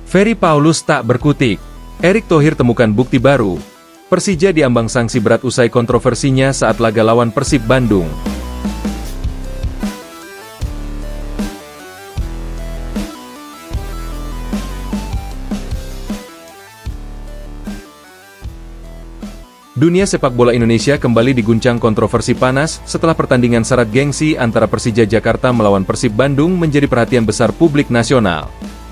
Ferry Paulus tak berkutik. Erick Thohir temukan bukti baru. Persija diambang sanksi berat usai kontroversinya saat laga lawan Persib Bandung. Dunia sepak bola Indonesia kembali diguncang kontroversi panas setelah pertandingan syarat gengsi antara Persija Jakarta melawan Persib Bandung menjadi perhatian besar publik nasional.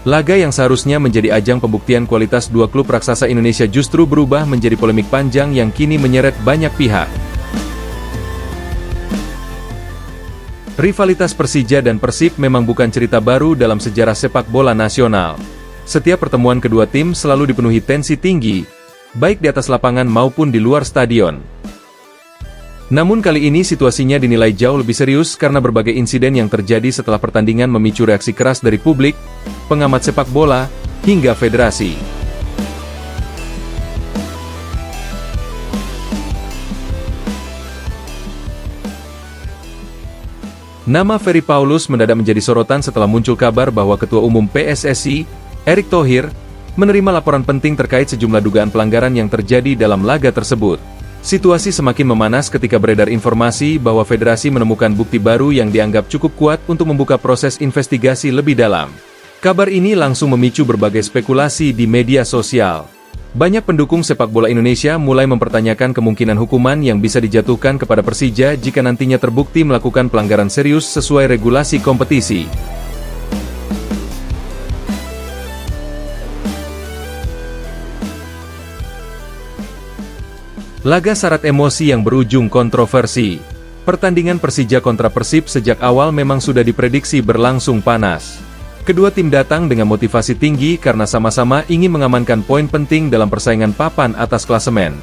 Laga yang seharusnya menjadi ajang pembuktian kualitas dua klub raksasa Indonesia justru berubah menjadi polemik panjang yang kini menyeret banyak pihak. Rivalitas Persija dan Persib memang bukan cerita baru dalam sejarah sepak bola nasional. Setiap pertemuan kedua tim selalu dipenuhi tensi tinggi, baik di atas lapangan maupun di luar stadion. Namun kali ini situasinya dinilai jauh lebih serius karena berbagai insiden yang terjadi setelah pertandingan memicu reaksi keras dari publik, pengamat sepak bola, hingga federasi. Nama Ferry Paulus mendadak menjadi sorotan setelah muncul kabar bahwa Ketua Umum PSSI, Erick Thohir, menerima laporan penting terkait sejumlah dugaan pelanggaran yang terjadi dalam laga tersebut. Situasi semakin memanas ketika beredar informasi bahwa federasi menemukan bukti baru yang dianggap cukup kuat untuk membuka proses investigasi lebih dalam. Kabar ini langsung memicu berbagai spekulasi di media sosial. Banyak pendukung sepak bola Indonesia mulai mempertanyakan kemungkinan hukuman yang bisa dijatuhkan kepada Persija jika nantinya terbukti melakukan pelanggaran serius sesuai regulasi kompetisi. Laga syarat emosi yang berujung kontroversi. Pertandingan Persija kontra Persib sejak awal memang sudah diprediksi berlangsung panas. Kedua tim datang dengan motivasi tinggi karena sama-sama ingin mengamankan poin penting dalam persaingan papan atas klasemen.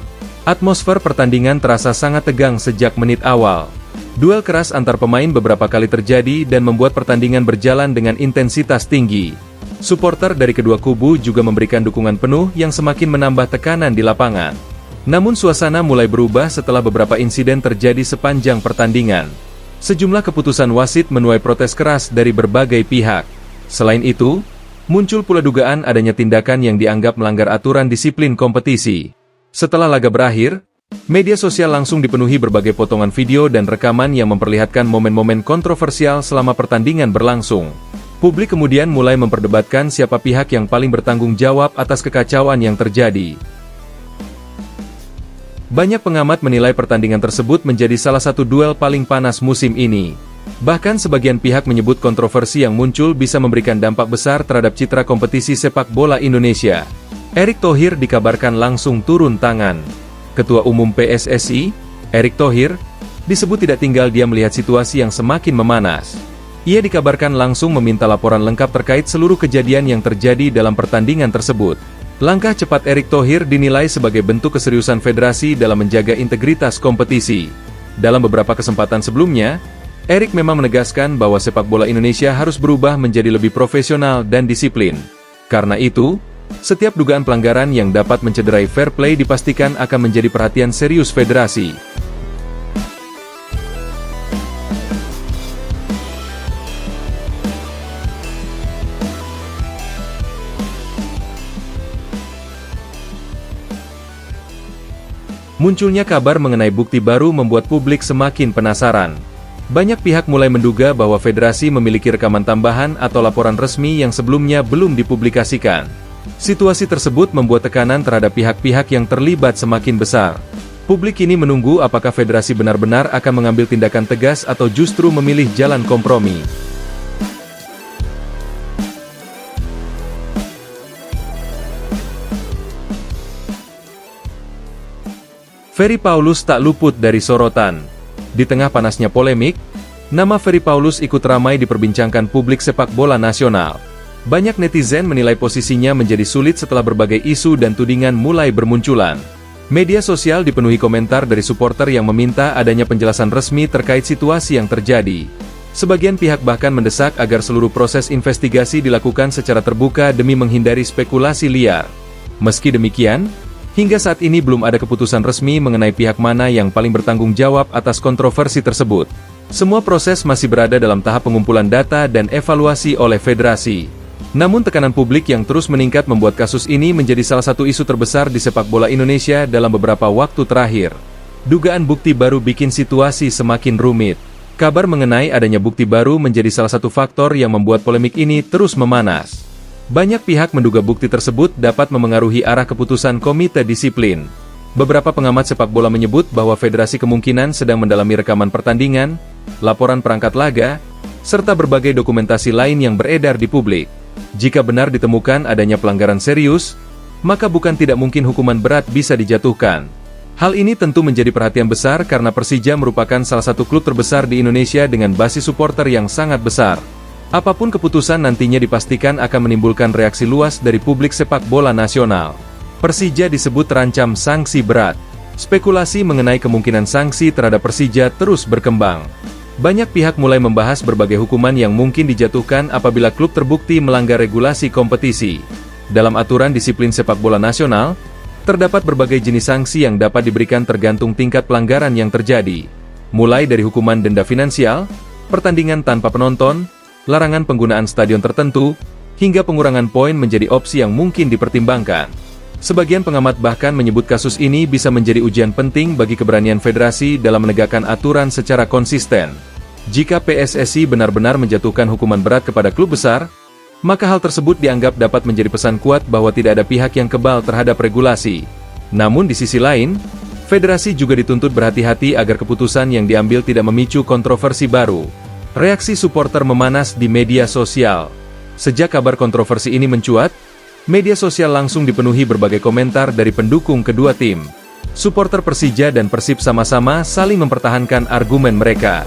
Atmosfer pertandingan terasa sangat tegang sejak menit awal. Duel keras antar pemain beberapa kali terjadi dan membuat pertandingan berjalan dengan intensitas tinggi. Supporter dari kedua kubu juga memberikan dukungan penuh yang semakin menambah tekanan di lapangan. Namun suasana mulai berubah setelah beberapa insiden terjadi sepanjang pertandingan. Sejumlah keputusan wasit menuai protes keras dari berbagai pihak. Selain itu, muncul pula dugaan adanya tindakan yang dianggap melanggar aturan disiplin kompetisi. Setelah laga berakhir, media sosial langsung dipenuhi berbagai potongan video dan rekaman yang memperlihatkan momen-momen kontroversial selama pertandingan berlangsung. Publik kemudian mulai memperdebatkan siapa pihak yang paling bertanggung jawab atas kekacauan yang terjadi. Banyak pengamat menilai pertandingan tersebut menjadi salah satu duel paling panas musim ini. Bahkan sebagian pihak menyebut kontroversi yang muncul bisa memberikan dampak besar terhadap citra kompetisi sepak bola Indonesia. Erick Thohir dikabarkan langsung turun tangan. Ketua Umum PSSI, Erick Thohir, disebut tidak tinggal diam melihat situasi yang semakin memanas. Ia dikabarkan langsung meminta laporan lengkap terkait seluruh kejadian yang terjadi dalam pertandingan tersebut. Langkah cepat Erick Thohir dinilai sebagai bentuk keseriusan federasi dalam menjaga integritas kompetisi. Dalam beberapa kesempatan sebelumnya, Erick memang menegaskan bahwa sepak bola Indonesia harus berubah menjadi lebih profesional dan disiplin. Karena itu, setiap dugaan pelanggaran yang dapat mencederai fair play dipastikan akan menjadi perhatian serius federasi. Munculnya kabar mengenai bukti baru membuat publik semakin penasaran. Banyak pihak mulai menduga bahwa federasi memiliki rekaman tambahan atau laporan resmi yang sebelumnya belum dipublikasikan. Situasi tersebut membuat tekanan terhadap pihak-pihak yang terlibat semakin besar. Publik kini menunggu apakah federasi benar-benar akan mengambil tindakan tegas atau justru memilih jalan kompromi. Ferry Paulus tak luput dari sorotan. Di tengah panasnya polemik, nama Ferry Paulus ikut ramai diperbincangkan publik sepak bola nasional. Banyak netizen menilai posisinya menjadi sulit setelah berbagai isu dan tudingan mulai bermunculan. Media sosial dipenuhi komentar dari supporter yang meminta adanya penjelasan resmi terkait situasi yang terjadi. Sebagian pihak bahkan mendesak agar seluruh proses investigasi dilakukan secara terbuka demi menghindari spekulasi liar. Meski demikian, hingga saat ini belum ada keputusan resmi mengenai pihak mana yang paling bertanggung jawab atas kontroversi tersebut. Semua proses masih berada dalam tahap pengumpulan data dan evaluasi oleh federasi. Namun tekanan publik yang terus meningkat membuat kasus ini menjadi salah satu isu terbesar di sepak bola Indonesia dalam beberapa waktu terakhir. Dugaan bukti baru bikin situasi semakin rumit. Kabar mengenai adanya bukti baru menjadi salah satu faktor yang membuat polemik ini terus memanas. Banyak pihak menduga bukti tersebut dapat memengaruhi arah keputusan komite disiplin. Beberapa pengamat sepak bola menyebut bahwa federasi kemungkinan sedang mendalami rekaman pertandingan, laporan perangkat laga, serta berbagai dokumentasi lain yang beredar di publik. Jika benar ditemukan adanya pelanggaran serius, maka bukan tidak mungkin hukuman berat bisa dijatuhkan. Hal ini tentu menjadi perhatian besar karena Persija merupakan salah satu klub terbesar di Indonesia dengan basis supporter yang sangat besar. Apapun keputusan nantinya dipastikan akan menimbulkan reaksi luas dari publik sepak bola nasional. Persija disebut terancam sanksi berat. Spekulasi mengenai kemungkinan sanksi terhadap Persija terus berkembang. Banyak pihak mulai membahas berbagai hukuman yang mungkin dijatuhkan apabila klub terbukti melanggar regulasi kompetisi. Dalam aturan disiplin sepak bola nasional, terdapat berbagai jenis sanksi yang dapat diberikan tergantung tingkat pelanggaran yang terjadi. Mulai dari hukuman denda finansial, pertandingan tanpa penonton, larangan penggunaan stadion tertentu, hingga pengurangan poin menjadi opsi yang mungkin dipertimbangkan. Sebagian pengamat bahkan menyebut kasus ini bisa menjadi ujian penting bagi keberanian federasi dalam menegakkan aturan secara konsisten. Jika PSSI benar-benar menjatuhkan hukuman berat kepada klub besar, maka hal tersebut dianggap dapat menjadi pesan kuat bahwa tidak ada pihak yang kebal terhadap regulasi. Namun di sisi lain, federasi juga dituntut berhati-hati agar keputusan yang diambil tidak memicu kontroversi baru. Reaksi supporter memanas di media sosial. Sejak kabar kontroversi ini mencuat, media sosial langsung dipenuhi berbagai komentar dari pendukung kedua tim. Supporter Persija dan Persib sama-sama saling mempertahankan argumen mereka.